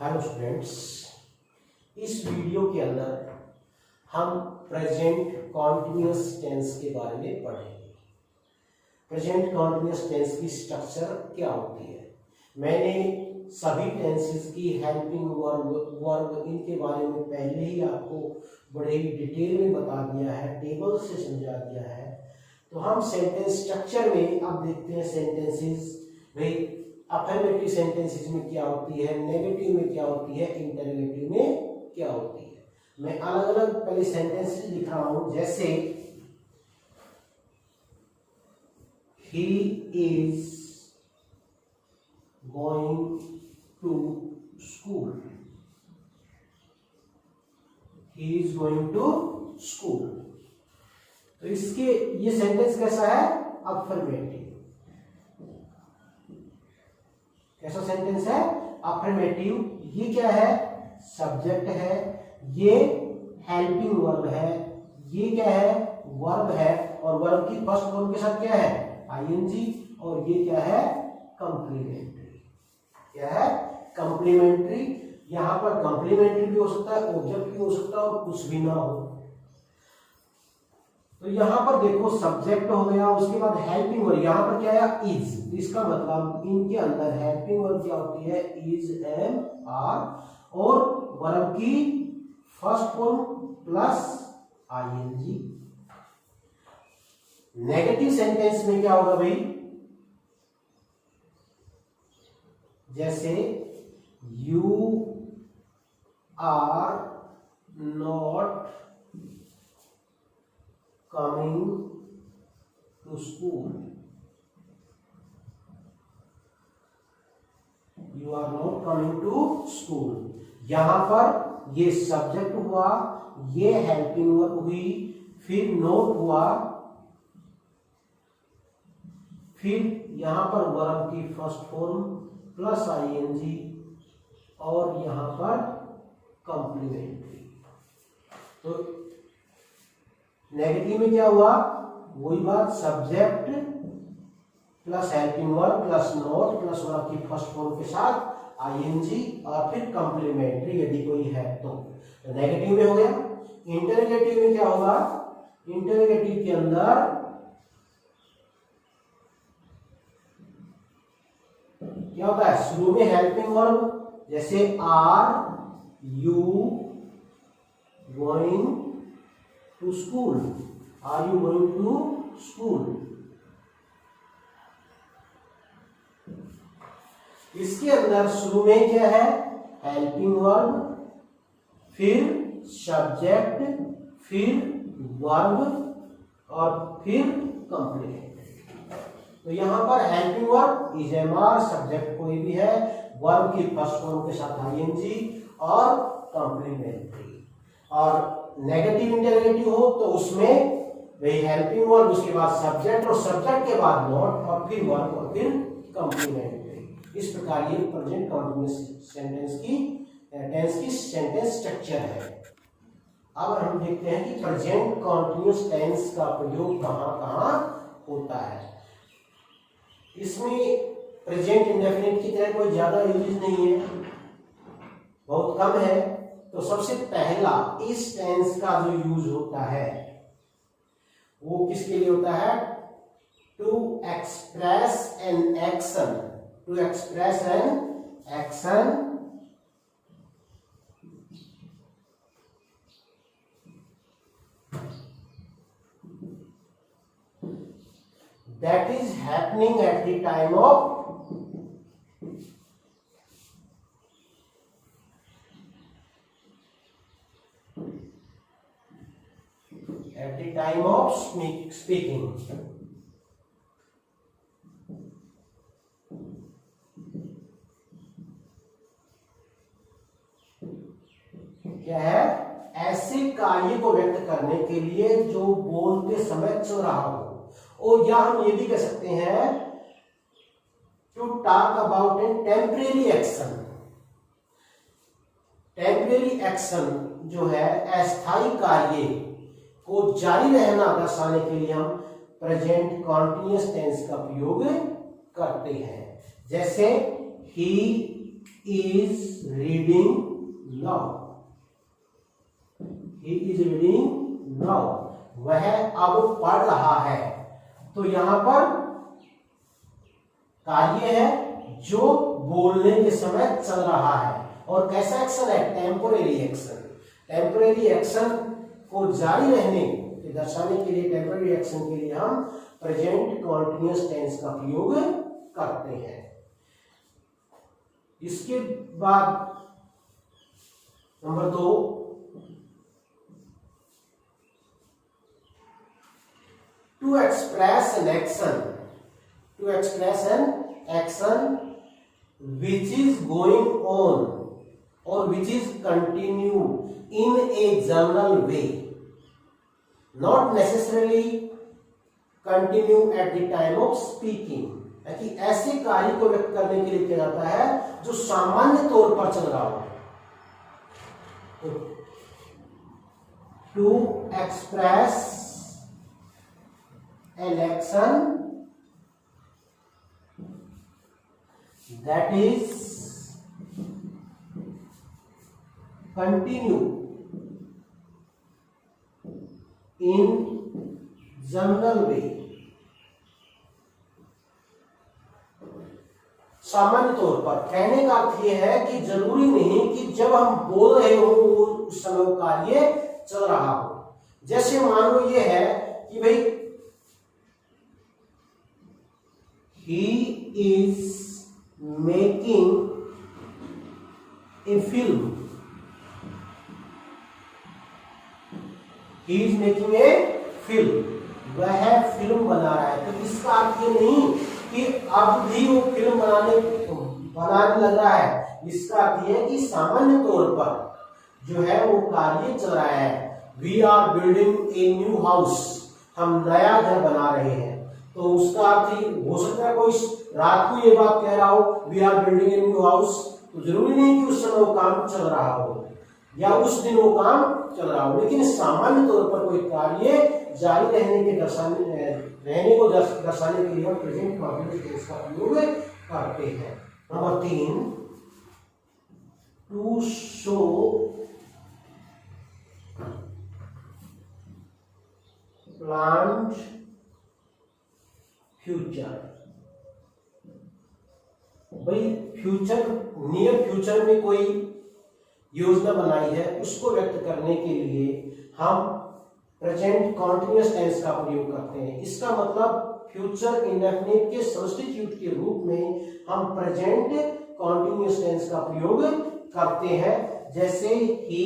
Hello students, इस video के अंदर हम प्रेजेंट कॉन्टिन्यूअस टेंस के बारे में पढ़ेंगे। प्रेजेंट कॉन्टिन्यूअस टेंस की स्ट्रक्चर क्या होती है। मैंने सभी टेंसेस की हेल्पिंग वर्ब इनके बारे में पहले ही आपको बड़े ही डिटेल में बता दिया है, टेबल से समझा दिया है। तो हम सेंटेंस स्ट्रक्चर में अब देखते हैं सेंटेंसेस भाई अफर्मेटिव सेंटेंसेस में क्या होती है, नेगेटिव में क्या होती है, इंटरोगेटिव में क्या होती है। मैं अलग अलग पहले सेंटेंसेस लिख रहा हूं, जैसे he is going to school. He is going to school. तो इसके ये सेंटेंस कैसा है? अफर्मेटिव। कैसा सेंटेंस है? अफर्मेटिव। ये क्या है? सब्जेक्ट है। ये हेल्पिंग वर्ब है। ये क्या है? वर्ब है। और वर्ब की फर्स्ट फॉर्म के साथ क्या है? आईएनजी। और ये क्या है? कंप्लीमेंट्री। क्या है? कंप्लीमेंट्री। यहां पर कंप्लीमेंट्री भी हो सकता है, ऑब्जेक्ट भी हो सकता है और कुछ भी ना हो। तो यहां पर देखो सब्जेक्ट हो गया, उसके बाद हेल्पिंग वर्ब। यहां पर क्या है? इज। इसका मतलब इनके अंदर हेल्पिंग वर्ब क्या होती है? Is, am, are. और वर्ब की first form plus ING. Negative sentence में क्या होगा भाई? जैसे you are not coming to school. You are not coming to school. यहां पर ये सब्जेक्ट हुआ, ये हेल्पिंग वर्ब हुई, फिर नोट हुआ, फिर यहां पर वर्ब की फर्स्ट फॉर्म प्लस आईएनजी और यहां पर कंप्लीमेंट्री। तो नेगेटिव में क्या हुआ? वही बात, subject plus helping verb plus note plus verb की फर्स्ट फॉर्म के साथ आईएनजी और फिर कंप्लीमेंट्री यदि कोई है तो नेगेटिव में हो गया। इंटरोगेटिव में क्या होगा? इंटरोगेटिव के अंदर क्या होता है? शुरू में हेल्पिंग वर्ब, जैसे are you going to school. Are you going to school. इसके अंदर शुरू में क्या है? हेल्पिंग वर्ब, फिर सब्जेक्ट, फिर वर्ब और फिर कंप्लीमेंट। तो यहां पर helping verb is, am, are, subject कोई भी है, वर्ब की फर्स्ट फॉर्म के साथ आईएनजी और कंप्लीमेंट्री। और नेगेटिव इंटरोगेटिव हो तो उसमें वही हेल्पिंग वर्ब, उसके बाद सब्जेक्ट और सब्जेक्ट के बाद नोट और फिर वर्ब और फिर कंप्लीमेंट्री। इस प्रकार ये प्रेजेंट कंटीन्यूअस सेंटेंस की टेंस की सेंटेंस स्ट्रक्चर है। अब हम देखते हैं कि प्रेजेंट कंटीन्यूअस टेंस का प्रयोग कहां कहां होता है। इसमें प्रेजेंट इंडेफिनिट की तरह कोई ज्यादा यूज नहीं है, बहुत कम है। तो सबसे पहला इस टेंस का जो यूज होता है वो किसके लिए होता है? To express an action. To express an action that is happening at the time of speaking. क्या है? ऐसे कार्य को व्यक्त करने के लिए जो बोलते समय चल रहा हो। और या हम ये भी कह सकते हैं to talk about a temporary action. Temporary action जो है अस्थायी कार्य को जारी रहना दर्शाने के लिए हम प्रेजेंट कंटीन्यूअस टेंस का प्रयोग करते हैं। जैसे ही is reading now. He is reading now. वह अब पढ़ रहा है। तो यहां पर कार्य है जो बोलने के समय चल रहा है। और कैसा एक्शन है? Temporary action. टेम्पोरेरी एक्शन को जारी रहने के दर्शाने के लिए, टेम्पोरेरी एक्शन के लिए हम प्रेजेंट कॉन्टिन्यूअस टेंस का प्रयोग करते हैं। इसके बाद number 2, to express an action. To express an action which is going on or which is continued in a general way, not necessarily continue at the time of speaking। कि ऐसे कार्य को व्यक्त करने के लिए किया जाता है जो सामान्य तौर पर चल रहा हो। To express an action that is continue in general way। सामान्य तौर पर कहने का अर्थ यह है कि जरूरी नहीं कि जब हम बोल रहे हो उस समय वो कार्य चल रहा हो। जैसे मान लो ये है कि भाई he is making a film। he is making a film। वह फिल्म बना रहा है। तो इसका अर्थ ये नहीं कि अब भी वो फिल्म बनाने लग रहा है। इसका अर्थ यह है कि सामान्य तौर पर जो है वो कार्य चल रहा है। We are building a new house. हम नया घर बना रहे हैं। तो उसका अर्थ हो सकता है कोई रात को ये बात कह रहा हो, we are building a new house. तो जरूरी नहीं कि उस समय वो काम चल रहा हो या उस दिन वो काम चल रहा हो, लेकिन सामान्य तौर पर कोई कार्य जारी रहने को दर्शाने के लिए हम प्रेजेंट कंटीन्यूअस टेंस का प्रयोग करते हैं। Number 3, to show planned future. भाई फ्यूचर, नियर फ्यूचर में कोई योजना बनाई है, उसको व्यक्त करने के लिए हम प्रेजेंट कॉन्टिन्यूअस टेंस का प्रयोग करते हैं। इसका मतलब फ्यूचर इंडेफिनिट के सब्स्टिट्यूट के रूप में हम प्रेजेंट कॉन्टिन्यूअस टेंस का प्रयोग करते हैं। जैसे he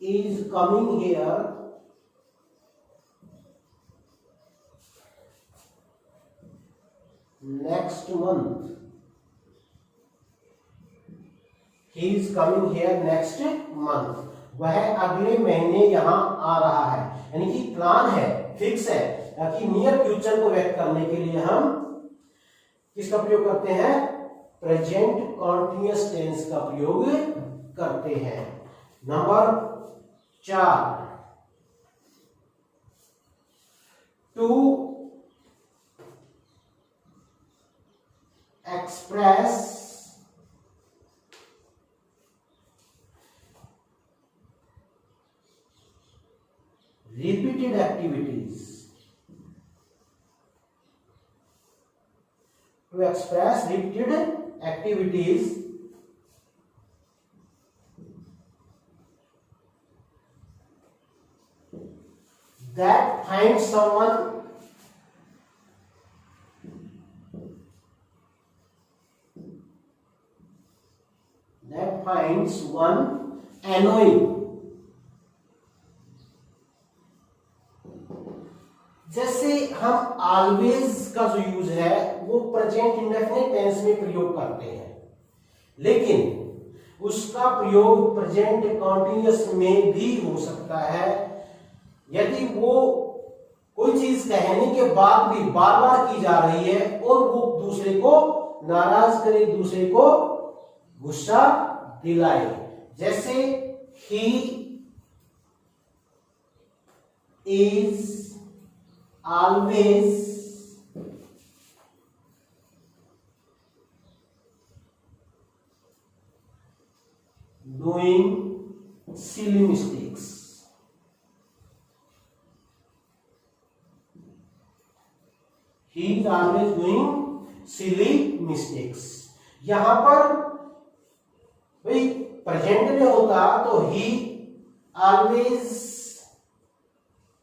is coming here next month। he is coming here next month। वह अगले महीने यहां आ रहा है। यानी कि प्लान है, फिक्स है कि नियर फ्यूचर को व्यक्त करने के लिए हम किसका प्रयोग करते हैं? प्रेजेंट कॉन्टिन्यूअस टेंस का प्रयोग करते हैं। Number 4, to express repeated activities। to express repeated activities that find someone finds one annoying। जैसे हम always का जो यूज है वो प्रेजेंट इंडेफिनिट टेंस में प्रयोग करते हैं, लेकिन उसका प्रयोग प्रेजेंट कॉन्टिन्यूअस में भी हो सकता है यदि वो कोई चीज कहने के बाद भी बार बार की जा रही है और वो दूसरे को नाराज करे, दूसरे को गुस्सा दिलाए। जैसे he is always doing silly mistakes. He is always doing silly mistakes. यहां पर भाई प्रेजेंट में होता तो he always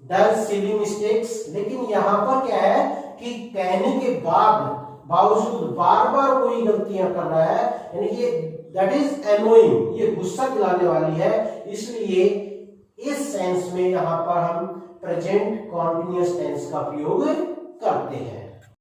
does silly mistakes, लेकिन यहां पर क्या है कि कहने के बावजूद बार बार कोई गलतियां कर रहा है, यानी कि दैट इज एनोइंग, ये गुस्सा दिलाने वाली है, इसलिए इस सेंस में यहां पर हम प्रेजेंट कॉन्टिन्यूअस टेंस का प्रयोग करते हैं।